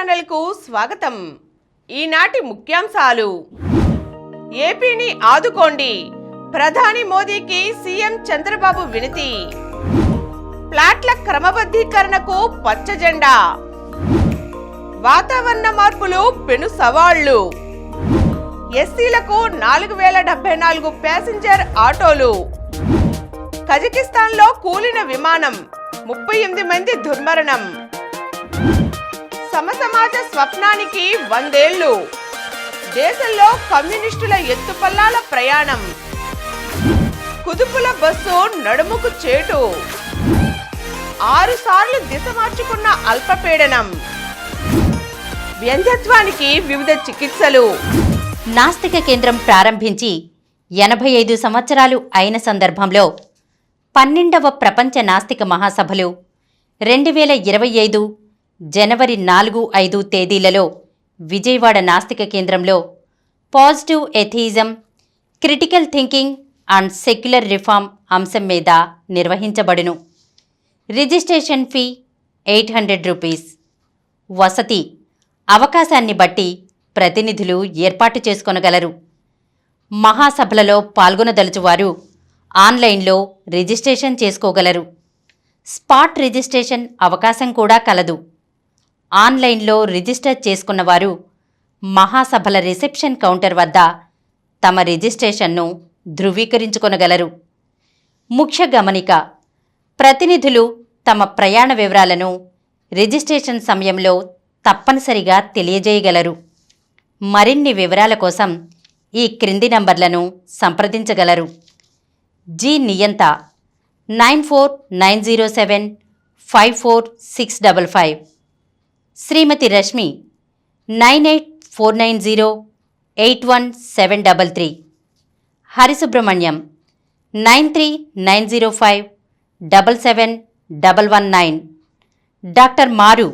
ఛానల్కు స్వాగతం. ఈనాటి ముఖ్యాంశాలు. ఏపీని ఆదుకోండి, ప్రధాని మోదీకి సీఎం చంద్రబాబు వినతి. ప్లాట్ల క్రమబద్ధీకరణకు పచ్చ జెండా. వాతావరణ మార్పులు పెను సవాళ్లు. ఎస్సీలకు 4074 ప్యాసింజర్ ఆటోలు. కజకిస్తాన్లో కూలిన విమానం, 38 మంది దుర్మరణం. సమసమాజ స్వప్నానికి 100 ఏళ్లు. దేశంలో కమ్యూనిస్టుల ఎత్తుపల్లాల ప్రయాణం. కుదుపుల బస్సు నడుముకు చేటు. 6 సార్లు దిశ మార్చుకున్న అల్పపీడనం. వ్యంధ్యత్వానికి వివిధ చికిత్సలు. నాస్తిక కేంద్రం ప్రారంభించి 85 సంవత్సరాలు అయిన సందర్భంలో 12వ ప్రపంచ నాస్తిక మహాసభలు 2025 జనవరి 4-5 తేదీలలో విజయవాడ నాస్తిక కేంద్రంలో positive atheism, critical thinking and secular reform అంశం మీద నిర్వహించబడును. Registration fee 800 rupees. వసతి అవకాశాన్ని బట్టి ప్రతినిధులు ఏర్పాటు చేసుకొనగలరు. మహాసభలలో పాల్గొనదలుచువారు ఆన్లైన్లో రిజిస్ట్రేషన్ చేసుకోగలరు. స్పాట్ రిజిస్ట్రేషన్ అవకాశం కూడా కలదు. ఆన్లైన్లో రిజిస్టర్ చేసుకున్నవారు మహాసభల రిసెప్షన్ కౌంటర్ వద్ద తమ రిజిస్ట్రేషన్ను ధృవీకరించుకొనగలరు. ముఖ్య గమనిక: ప్రతినిధులు తమ ప్రయాణ వివరాలను రిజిస్ట్రేషన్ సమయంలో తప్పనిసరిగా తెలియజేయగలరు. మరిన్ని వివరాల కోసం ఈ క్రింది నంబర్లను సంప్రదించగలరు. జి నియంత 9490754655, శ్రీమతి రష్మి 9849081733, హరిసుబ్రహ్మణ్యం 9390577119, డాక్టర్ మారు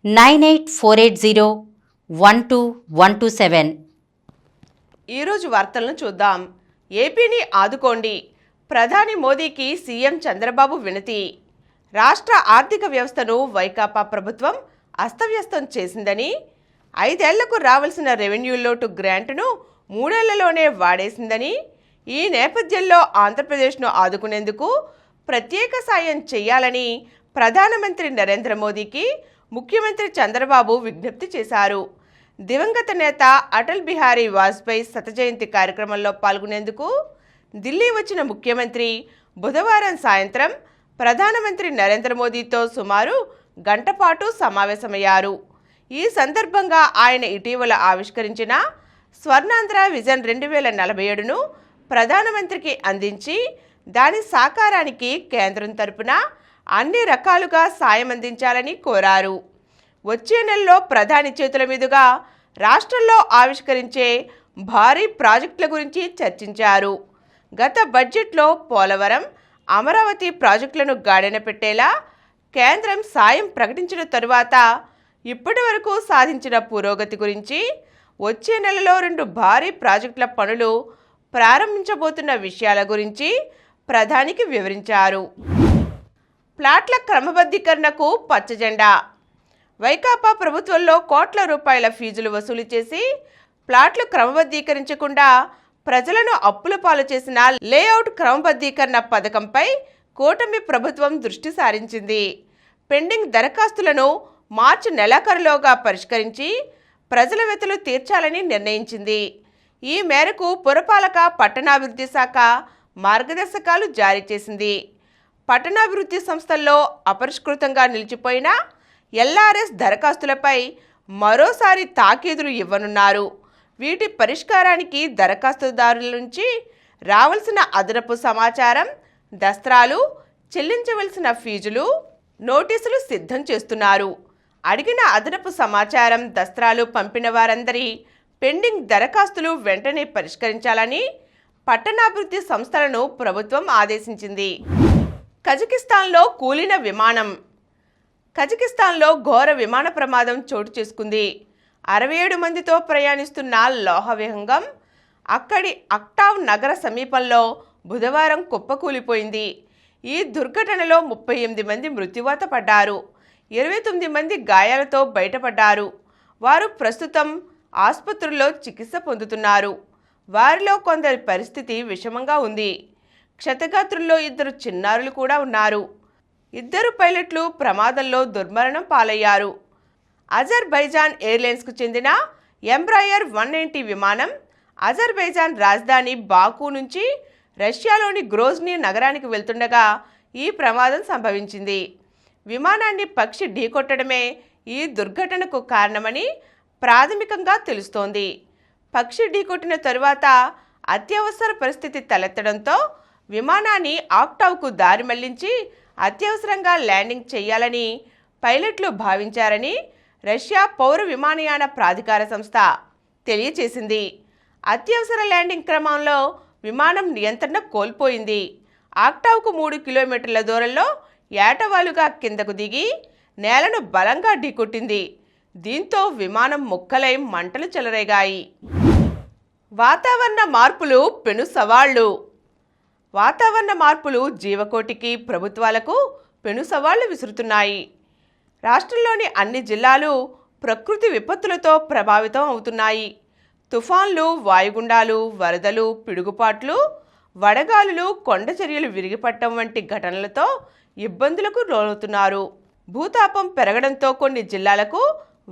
9848012127. ఈరోజు వార్తలను చూద్దాం. ఏపీని ఆదుకోండి, ప్రధాని మోదీకి సీఎం చంద్రబాబు వినతి. రాష్ట్ర ఆర్థిక వ్యవస్థను వైకాపా ప్రభుత్వం అస్తవ్యస్తం చేసిందని, 5 ఏళ్లకు రావాల్సిన రెవెన్యూ లోటు గ్రాంటును 3 ఏళ్లలోనే వాడేసిందని, ఈ నేపథ్యంలో ఆంధ్రప్రదేశ్ను ఆదుకునేందుకు ప్రత్యేక సాయం చేయాలని ప్రధానమంత్రి నరేంద్ర మోదీకి ముఖ్యమంత్రి చంద్రబాబు విజ్ఞప్తి చేశారు. దివంగత నేత అటల్ బిహారీ వాజ్పేయి శత జయంతి కార్యక్రమంలో పాల్గొనేందుకు ఢిల్లీ వచ్చిన ముఖ్యమంత్రి బుధవారం సాయంత్రం ప్రధానమంత్రి నరేంద్ర మోదీతో సుమారు గంట పాటు సమావేశమయ్యారు. ఈ సందర్భంగా ఆయన ఇటీవల ఆవిష్కరించిన స్వర్ణాంధ్ర విజన్ 2047ను ప్రధానమంత్రికి అందించి దాని సాకారానికి కేంద్రం తరపున అన్ని రకాలుగా సాయం అందించాలని కోరారు. వచ్చే నెలలో ప్రధాని చేతుల మీదుగా రాష్ట్రంలో ఆవిష్కరించే భారీ ప్రాజెక్టుల గురించి చర్చించారు. గత బడ్జెట్లో పోలవరం, అమరావతి ప్రాజెక్టులను గాడిన పెట్టేలా కేంద్రం సాయం ప్రకటించిన తరువాత ఇప్పటి వరకు సాధించిన పురోగతి గురించి, వచ్చే నెలలో 2 భారీ ప్రాజెక్టుల పనులు ప్రారంభించబోతున్న విషయాల గురించి ప్రధానికి వివరించారు. ప్లాట్ల క్రమబద్ధీకరణకు పచ్చజెండా. వైకాపా ప్రభుత్వంలో కోట్ల రూపాయల ఫీజులు వసూలు చేసి ప్లాట్లు క్రమబద్ధీకరించకుండా ప్రజలను అప్పుల పాలు చేసిన లేఅవుట్ క్రమబద్ధీకరణ పథకంపై కూటమి ప్రభుత్వం దృష్టి సారించింది. పెండింగ్ దరఖాస్తులను మార్చి నెలాఖరులోగా పరిష్కరించి ప్రజల వెతలు తీర్చాలని నిర్ణయించింది. ఈ మేరకు పురపాలక పట్టణాభివృద్ధి శాఖ మార్గదర్శకాలు జారీ చేసింది. పట్టణాభివృద్ధి సంస్థల్లో అపరిష్కృతంగా నిలిచిపోయిన ఎల్ఆర్ఎస్ దరఖాస్తులపై మరోసారి తాకీదులు ఇవ్వనున్నారు. వీటి పరిష్కారానికి దరఖాస్తుదారుల నుంచి రావాల్సిన అదనపు సమాచారం, దస్త్రాలు, చెల్లించవలసిన ఫీజులు, నోటీసులు సిద్ధం చేస్తున్నారు. అడిగిన అదనపు సమాచారం, దస్త్రాలు పంపిన వారందరి పెండింగ్ దరఖాస్తులు వెంటనే పరిష్కరించాలని పట్టణాభివృద్ధి సంస్థలను ప్రభుత్వం ఆదేశించింది. కజకిస్తాన్లో కూలిన విమానం. కజకిస్తాన్లో ఘోర విమాన ప్రమాదం చోటు చేసుకుంది. 67 మందితో ప్రయాణిస్తున్న లోహ విహంగం అక్కడి అక్టావ్ నగర సమీపంలో బుధవారం కుప్పకూలిపోయింది. ఈ దుర్ఘటనలో 38 మంది మృత్యువాత పడ్డారు. 29 మంది గాయాలతో బయటపడ్డారు. వారు ప్రస్తుతం ఆసుపత్రుల్లో చికిత్స పొందుతున్నారు. వారిలో కొందరి పరిస్థితి విషమంగా ఉంది. క్షతగాత్రుల్లో 2 చిన్నారులు కూడా ఉన్నారు. 2 పైలట్లు ప్రమాదంలో దుర్మరణం పాలయ్యారు. అజర్బైజాన్ ఎయిర్లైన్స్కు చెందిన ఎంబ్రాయర్ 190 విమానం అజర్బైజాన్ రాజధాని బాకు నుంచి రష్యాలోని గ్రోజ్నీ నగరానికి వెళ్తుండగా ఈ ప్రమాదం సంభవించింది. విమానాన్ని పక్షి ఢీకొట్టడమే ఈ దుర్ఘటనకు కారణమని ప్రాథమికంగా తెలుస్తోంది. పక్షి ఢీకొట్టిన తరువాత అత్యవసర పరిస్థితి తలెత్తడంతో విమానాన్ని ఆక్టావ్కు దారి మళ్లించి అత్యవసరంగా ల్యాండింగ్ చేయాలని పైలట్లు భావించారని రష్యా పౌర విమానయాన ప్రాధికార సంస్థ తెలియజేసింది. అత్యవసర ల్యాండింగ్ క్రమంలో విమానం నియంత్రణ కోల్పోయింది. ఆక్టావ్కు 3 కిలోమీటర్ల దూరంలో ఏటవాలుగా కిందకు దిగి నేలను బలంగా ఢీకొట్టింది. దీంతో విమానం ముక్కలై మంటలు చెలరేగాయి. వాతావరణ మార్పులు పెను సవాళ్లు. వాతావరణ మార్పులు జీవకోటికి, ప్రభుత్వాలకు పెను సవాళ్లు విసురుతున్నాయి. రాష్ట్రంలోని అన్ని జిల్లాలు ప్రకృతి విపత్తులతో ప్రభావితం అవుతున్నాయి. తుఫాన్లు, వాయుగుండాలు, వరదలు, పిడుగుపాట్లు, వడగాలులు, కొండచర్యలు విరిగిపట్టడం వంటి ఘటనలతో ఇబ్బందులకు లోనవుతున్నారు. భూతాపం పెరగడంతో కొన్ని జిల్లాలకు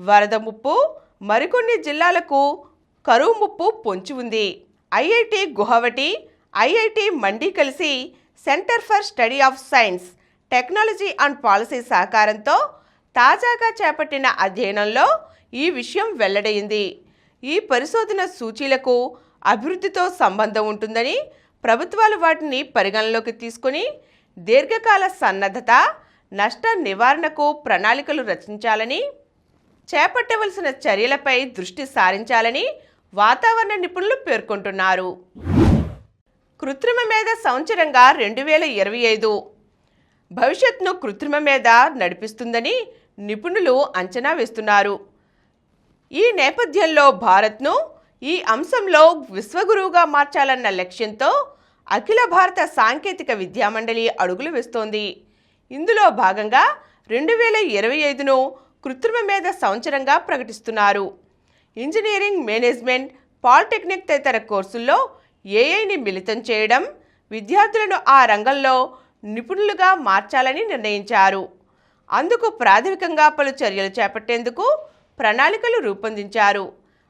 వరద ముప్పు, మరికొన్ని జిల్లాలకు కరువు ముప్పు పొంచి ఉంది. ఐఐటి గువాహటి, ఐఐటి మండి కలిసి centre for study of science, technology and policy సహకారంతో తాజాగా చేపట్టిన అధ్యయనంలో ఈ విషయం వెల్లడైంది. ఈ పరిశోధన సూచీలకు అభివృద్ధితో సంబంధం ఉంటుందని, ప్రభుత్వాలు వాటిని పరిగణలోకి తీసుకుని దీర్ఘకాల సన్నద్ధత, నష్ట నివారణకు ప్రణాళికలు రచించాలని, చేపట్టవలసిన చర్యలపై దృష్టి సారించాలని వాతావరణ నిపుణులు పేర్కొంటున్నారు. కృత్రిమ మేధ సంవత్సరంగా 2025 భవిష్యత్తును కృత్రిమ మేధ నడిపిస్తుందని నిపుణులు అంచనా వేస్తున్నారు. ఈ నేపథ్యంలో భారత్ను ఈ అంశంలో విశ్వగురువుగా మార్చాలన్న లక్ష్యంతో అఖిల భారత సాంకేతిక విద్యామండలి అడుగులు వేస్తోంది. ఇందులో భాగంగా 2025ను కృత్రిమ మేధ సంవత్సరంగా ప్రకటిస్తున్నారు. ఇంజనీరింగ్, మేనేజ్మెంట్, పాలిటెక్నిక్ తదితర కోర్సుల్లో ఏఐని మిళితం చేయడం, విద్యార్థులను ఆ రంగంలో నిపుణులుగా మార్చాలని నిర్ణయించారు. అందుకు ప్రాథమికంగా పలు చర్యలు చేపట్టేందుకు ప్రణాళికలు రూపొందించారు.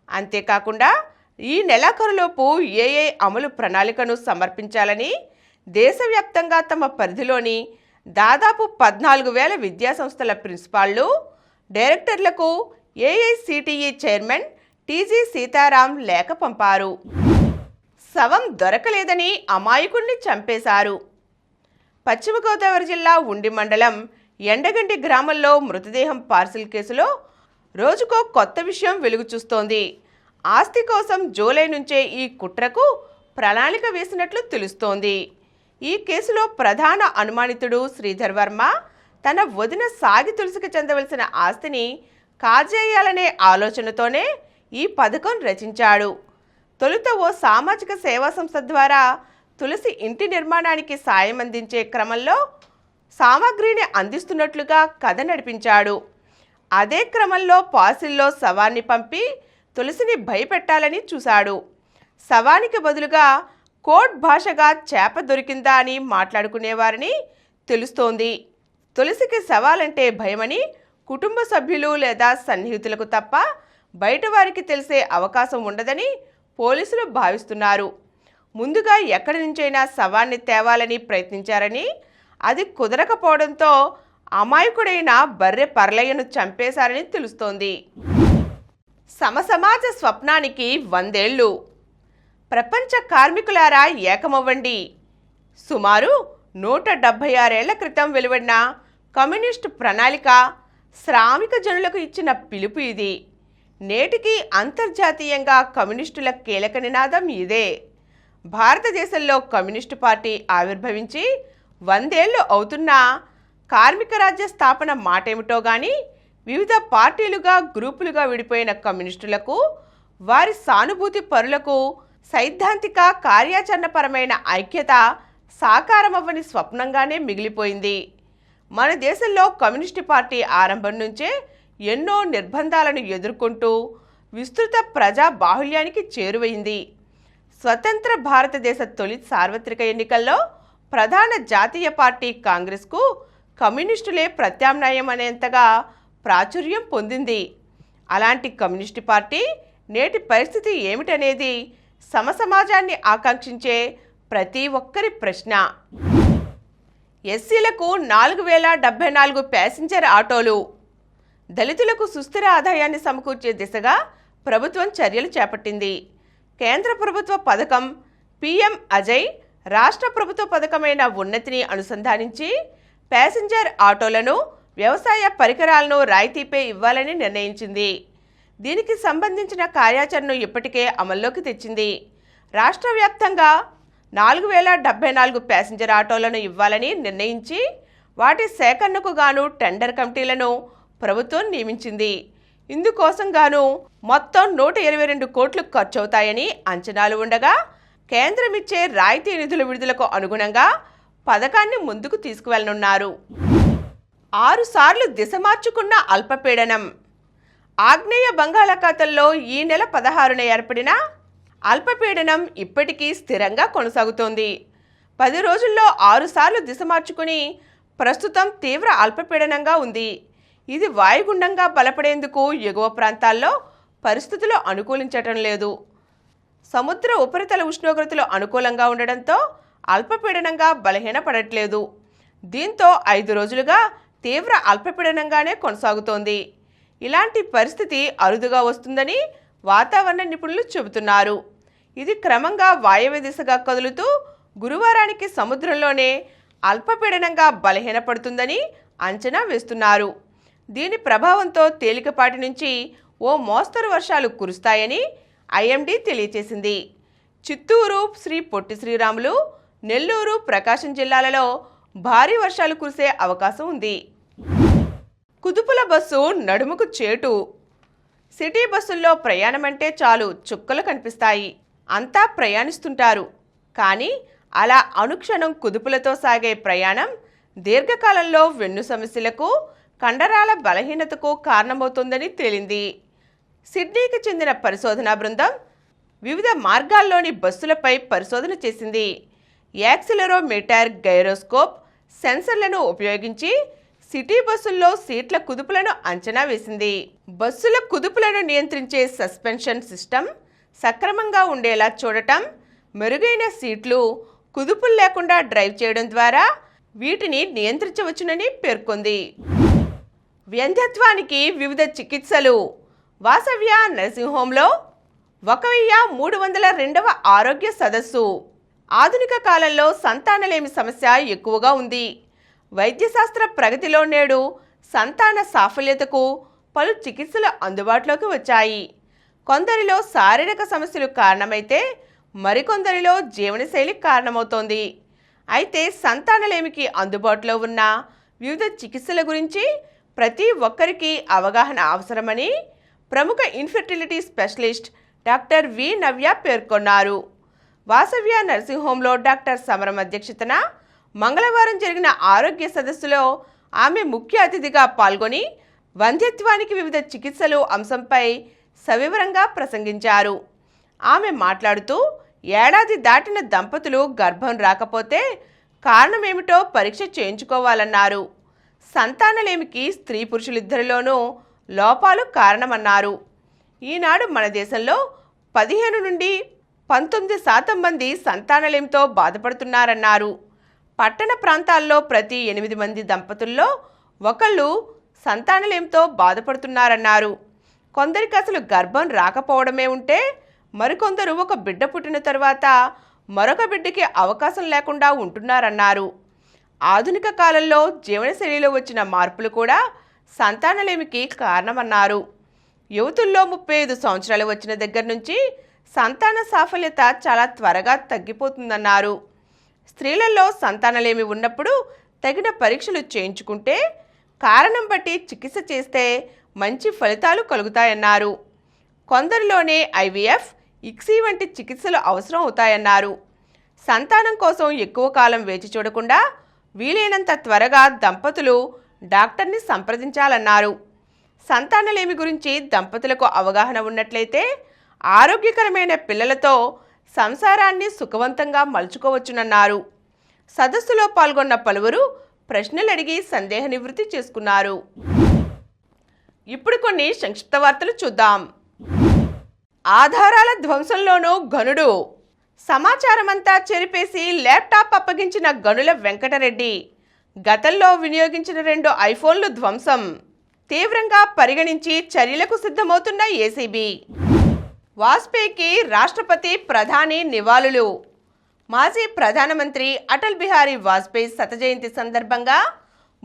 అంతేకాకుండా ఈ నెలాఖరులోపు ఏఐ అమలు ప్రణాళికను సమర్పించాలని దేశవ్యాప్తంగా తమ పరిధిలోని దాదాపు 14,000 విద్యాసంస్థల ప్రిన్సిపాళ్లు, డైరెక్టర్లకు ఏఐసిటిఈ చైర్మన్ టీజీ సీతారాం లేఖ పంపారు. శవం దొరకలేదని అమాయకుణ్ణి చంపేశారు. పశ్చిమ గోదావరి జిల్లా ఉండి మండలం ఎండగంటి గ్రామంలో మృతదేహం పార్సిల్ కేసులో రోజుకో కొత్త విషయం వెలుగు చూస్తోంది. ఆస్తి కోసం జూలై నుంచే ఈ కుట్రకు ప్రణాళిక వేసినట్లు తెలుస్తోంది. ఈ కేసులో ప్రధాన అనుమానితుడు శ్రీధర్ వర్మ తన వదిన సాగి తులసికి చెందవలసిన ఆస్తిని కాజేయాలనే ఆలోచనతోనే ఈ పథకం రచించాడు. తొలుత ఓ సామాజిక సేవా సంస్థ ద్వారా తులసి ఇంటి నిర్మాణానికి సాయం అందించే క్రమంలో సామాగ్రిని అందిస్తున్నట్లుగా కథ నడిపించాడు. అదే క్రమంలో పార్సిల్లో శవాన్ని పంపి తులసిని భయపెట్టాలని చూశాడు. శవానికి బదులుగా కోడ్ భాషగా చేప దొరికిందా అని మాట్లాడుకునేవారని తెలుస్తోంది. తులసికి శవాలంటే భయమని కుటుంబ సభ్యులు లేదా సన్నిహితులకు తప్ప బయట వారికి తెలిసే అవకాశం ఉండదని పోలీసులు భావిస్తున్నారు. ముందుగా ఎక్కడి నుంచైనా శవాన్ని తేవాలని ప్రయత్నించారని, అది కుదరకపోవడంతో అమాయకుడైన బర్రె పర్లయ్యను చంపేశారని తెలుస్తోంది. సమసమాజ స్వప్నానికి 100 ఏళ్లు. ప్రపంచ కార్మికులారా ఏకమవ్వండి. సుమారు 176 ఏళ్ల క్రితం వెలువడిన కమ్యూనిస్టు ప్రణాళిక శ్రామిక జనులకు ఇచ్చిన పిలుపు ఇది. నేటికి అంతర్జాతీయంగా కమ్యూనిస్టుల కీలక నినాదం ఇదే. భారతదేశంలో కమ్యూనిస్టు పార్టీ ఆవిర్భవించి 100 ఏళ్లు అవుతున్నా కార్మిక రాజ్య స్థాపన మాటేమిటో గాని వివిధ పార్టీలుగా, గ్రూపులుగా విడిపోయిన కమ్యూనిస్టులకు, వారి సానుభూతి పరులకు సైద్ధాంతిక, కార్యాచరణపరమైన ఐక్యత సాకారమవ్వని స్వప్నంగానే మిగిలిపోయింది. మన దేశంలో కమ్యూనిస్టు పార్టీ ఆరంభం నుంచే ఎన్నో నిర్బంధాలను ఎదుర్కొంటూ విస్తృత ప్రజా బాహుళ్యానికి చేరువైంది. స్వతంత్ర భారతదేశ తొలి సార్వత్రిక ఎన్నికల్లో ప్రధాన జాతీయ పార్టీ కాంగ్రెస్కు కమ్యూనిస్టులే ప్రత్యామ్నాయం అనేంతగా ప్రాచుర్యం పొందింది. అలాంటి కమ్యూనిస్టు పార్టీ నేటి పరిస్థితి ఏమిటనేది సమసమాజాన్ని ఆకాంక్షించే ప్రతి ఒక్కరి ప్రశ్న. ఎస్సీలకు 4074 ప్యాసింజర్ ఆటోలు. దళితులకు సుస్థిర ఆదాయాన్ని సమకూర్చే దిశగా ప్రభుత్వం చర్యలు చేపట్టింది. కేంద్ర ప్రభుత్వ పథకం పిఎం అజయ్ రాష్ట్ర ప్రభుత్వ పథకమైన ఉన్నతిని అనుసంధానించి ప్యాసింజర్ ఆటోలను, వ్యవసాయ పరికరాలను రాయితీపై ఇవ్వాలని నిర్ణయించింది. దీనికి సంబంధించిన కార్యాచరణను ఇప్పటికే అమల్లోకి తెచ్చింది. రాష్ట్ర వ్యాప్తంగా 4074 ప్యాసింజర్ ఆటోలను ఇవ్వాలని నిర్ణయించి వాటి సేకరణకు గాను టెండర్ కమిటీలను ప్రభుత్వం నియమించింది. ఇందుకోసం గాను మొత్తం 122 కోట్లు ఖర్చవుతాయని అంచనాలు ఉండగా, కేంద్రం ఇచ్చే రాయితీ నిధుల విడుదలకు అనుగుణంగా పథకాన్ని ముందుకు తీసుకువెళ్లనున్నారు. 6 సార్లు దిశ మార్చుకున్న అల్పపీడనం. ఆగ్నేయ బంగాళాఖాతంలో ఈ నెల 16న ఏర్పడిన అల్పపీడనం ఇప్పటికీ స్థిరంగా కొనసాగుతోంది. 10 రోజుల్లో 6 సార్లు దిశ మార్చుకుని ప్రస్తుతం తీవ్ర అల్పపీడనంగా ఉంది. ఇది వాయుగుండంగా బలపడేందుకు ఎగువ ప్రాంతాల్లో పరిస్థితులు అనుకూలించటం లేదు. సముద్ర ఉపరితల ఉష్ణోగ్రతలు అనుకూలంగా ఉండడంతో అల్పపీడనంగా బలహీనపడట్లేదు. దీంతో 5 రోజులుగా తీవ్ర అల్పపీడనంగానే కొనసాగుతోంది. ఇలాంటి పరిస్థితి అరుదుగా వస్తుందని వాతావరణ నిపుణులు చెబుతున్నారు. ఇది క్రమంగా వాయవ్య దిశగా కదులుతూ గురువారానికి సముద్రంలోనే అల్పపీడనంగా బలహీనపడుతుందని అంచనా వేస్తున్నారు. దీని ప్రభావంతో తేలికపాటి నుంచి ఓ మోస్తరు వర్షాలు కురుస్తాయని ఐఎండీ తెలియజేసింది. చిత్తూరు, శ్రీ పొట్టి శ్రీరాములు, నెల్లూరు, ప్రకాశం జిల్లాలలో భారీ వర్షాలు కురిసే అవకాశం ఉంది. కుదుపుల బస్సు నడుముకు చేటు. సిటీ బస్సుల్లో ప్రయాణమంటే చాలు చుక్కలు కనిపిస్తాయి. అంతా ప్రయాణిస్తుంటారు. కానీ అలా అనుక్షణం కుదుపులతో సాగే ప్రయాణం దీర్ఘకాలంలో వెన్ను సమస్యలకు, కండరాల బలహీనతకు కారణమవుతుందని తేలింది. సిడ్నీకి చెందిన పరిశోధనా బృందం వివిధ మార్గాల్లోని బస్సులపై పరిశోధన చేసింది. యాక్సిలరోమీటర్, గైరోస్కోప్ సెన్సర్లను ఉపయోగించి సిటీ బస్సుల్లో సీట్ల కుదుపులను అంచనా వేసింది. బస్సుల కుదుపులను నియంత్రించే సస్పెన్షన్ సిస్టమ్ సక్రమంగా ఉండేలా చూడటం, మెరుగైన సీట్లు, కుదుపులు లేకుండా డ్రైవ్ చేయడం ద్వారా వీటిని నియంత్రించవచ్చునని పేర్కొంది. వ్యంధ్యత్వానికి వివిధ చికిత్సలు. వాసవ్య నర్సింగ్ హోంలో 1302వ ఆరోగ్య సదస్సు. ఆధునిక కాలంలో సంతానలేమి సమస్య ఎక్కువగా ఉంది. వైద్యశాస్త్ర ప్రగతిలో నేడు సంతాన సాఫల్యతకు పలు చికిత్సలు అందుబాటులోకి వచ్చాయి. కొందరిలో శారీరక సమస్యలు కారణమైతే మరికొందరిలో జీవనశైలి కారణమవుతోంది. అయితే సంతానలేమికి అందుబాటులో ఉన్న వివిధ చికిత్సల గురించి ప్రతి ఒక్కరికి అవగాహన అవసరమని ప్రముఖ ఇన్ఫెర్టిలిటీ స్పెషలిస్ట్ డాక్టర్ వి నవ్య పేర్కొన్నారు. వాసవ్య నర్సింగ్ హోంలో డాక్టర్ సమరం అధ్యక్షతన మంగళవారం జరిగిన ఆరోగ్య సదస్సులో ఆమె ముఖ్య అతిథిగా పాల్గొని వంధ్యత్వానికి వివిధ చికిత్సలు అంశంపై సవివరంగా ప్రసంగించారు. ఆమె మాట్లాడుతూ ఏడాది దాటిన దంపతులు గర్భం రాకపోతే కారణమేమిటో పరీక్ష చేయించుకోవాలన్నారు. సంతానలేమికి స్త్రీ పురుషులిద్దరిలోనూ లోపాలు కారణమన్నారు. ఈనాడు మన దేశంలో 15 నుండి 19% మంది సంతానలేమితో బాధపడుతున్నారన్నారు. పట్టణ ప్రాంతాల్లో ప్రతి 8 మంది దంపతుల్లో ఒకళ్ళు సంతానలేమితో బాధపడుతున్నారన్నారు. కొందరికి అసలు గర్భం రాకపోవడమే ఉంటే మరికొందరు ఒక బిడ్డ పుట్టిన తర్వాత మరొక బిడ్డకి అవకాశం లేకుండా ఉంటున్నారన్నారు. ఆధునిక కాలంలో జీవనశైలిలో వచ్చిన మార్పులు కూడా సంతానలేమికి కారణమన్నారు. యువతుల్లో 35 సంవత్సరాలు వచ్చిన దగ్గర నుంచి సంతాన సాఫల్యత చాలా త్వరగా తగ్గిపోతుందన్నారు. స్త్రీలలో సంతానలేమి ఉన్నప్పుడు తగిన పరీక్షలు చేయించుకుంటే, కారణం బట్టి చికిత్స చేస్తే మంచి ఫలితాలు కలుగుతాయన్నారు. కొందరిలోనే ఐవీఎఫ్, ఇక్సీ వంటి చికిత్సలు అవసరం అవుతాయన్నారు. సంతానం కోసం ఎక్కువ కాలం వేచి చూడకుండా వీలైనంత త్వరగా దంపతులు డాక్టర్ని సంప్రదించాలన్నారు. సంతానలేమి గురించి దంపతులకు అవగాహన ఉన్నట్లయితే ఆరోగ్యకరమైన పిల్లలతో సంసారాన్ని సుఖవంతంగా మలుచుకోవచ్చునన్నారు. సదస్సులో పాల్గొన్న పలువురు ప్రశ్నలు అడిగి సందేహ నివృత్తి చేసుకున్నారు. ఇప్పుడు కొన్ని సంక్షిప్త వార్తలు చూద్దాం. ఆధారాల ధ్వంసంలోనూ గనుడు. సమాచారమంతా చెరిపేసి ల్యాప్టాప్ అప్పగించిన గనుల వెంకటరెడ్డి. గతంలో వినియోగించిన 2 ఐఫోన్లు ధ్వంసం. తీవ్రంగా పరిగణించి చర్యలకు సిద్ధమవుతున్న ఏసీబీ. వాజ్పేయికి రాష్ట్రపతి, ప్రధాని నివాళులు. మాజీ ప్రధానమంత్రి అటల్ బిహారీ వాజ్పేయి శత జయంతి సందర్భంగా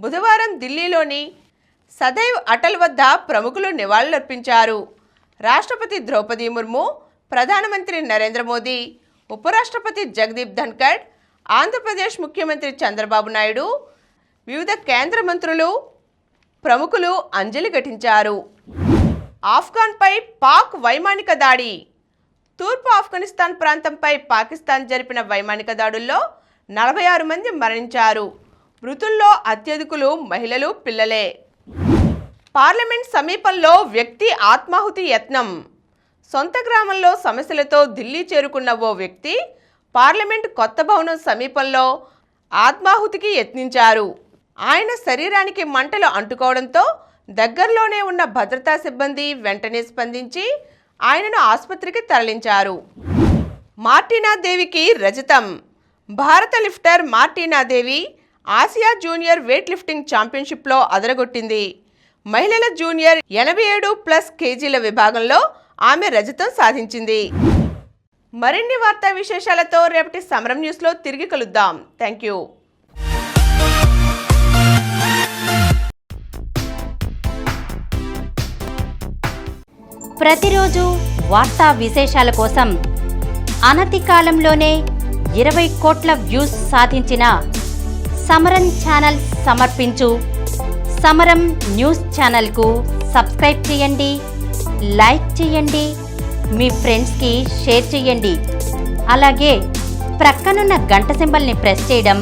బుధవారం ఢిల్లీలోని సదైవ్ అటల్ వద్ద ప్రముఖులు నివాళులర్పించారు. రాష్ట్రపతి ద్రౌపది ముర్ము, ప్రధానమంత్రి నరేంద్ర మోదీ, ఉపరాష్ట్రపతి జగదీప్ ధన్కడ్, ఆంధ్రప్రదేశ్ ముఖ్యమంత్రి చంద్రబాబు నాయుడు, వివిధ కేంద్ర మంత్రులు, ప్రముఖులు అంజలి ఘటించారు. ఆఫ్ఘన్పై పాక్ వైమానిక దాడి. తూర్పు ఆఫ్ఘనిస్తాన్ ప్రాంతంపై పాకిస్తాన్ జరిపిన వైమానిక దాడుల్లో 46 మంది మరణించారు. మృతుల్లో అత్యధికులు మహిళలు, పిల్లలే. పార్లమెంట్ సమీపంలో వ్యక్తి ఆత్మాహుతి యత్నం. సొంత గ్రామంలో సమస్యలతో ఢిల్లీ చేరుకున్న ఓ వ్యక్తి పార్లమెంట్ కొత్త భవనం సమీపంలో ఆత్మాహుతికి యత్నించారు. ఆయన శరీరానికి మంటలు అంటుకోవడంతో దగ్గరలోనే ఉన్న భద్రతా సిబ్బంది వెంటనే స్పందించి ఆయనను ఆసుపత్రికి తరలించారు. మార్టినాదేవికి రజతం. భారత lifter Martina Devi Asia junior weight lifting ఛాంపియన్షిప్లో అదరగొట్టింది. మహిళల జూనియర్ 87+ కేజీల విభాగంలో ఆమె రజతం సాధించింది. మరిన్ని వార్తా విశేషాలతో రేపటి సమరం న్యూస్లో తిరిగి కలుద్దాం. Thank you. ప్రతిరోజు వార్తా విశేషాల కోసం అనతి కాలంలోనే 20 కోట్ల వ్యూస్ సాధించిన సమరం ఛానల్ సమర్పించు సమరం న్యూస్ ఛానల్కు సబ్స్క్రైబ్ చేయండి, లైక్ చేయండి, మీ ఫ్రెండ్స్కి షేర్ చేయండి. అలాగే ప్రక్కనున్న గంట సింబల్ని ప్రెస్ చేయడం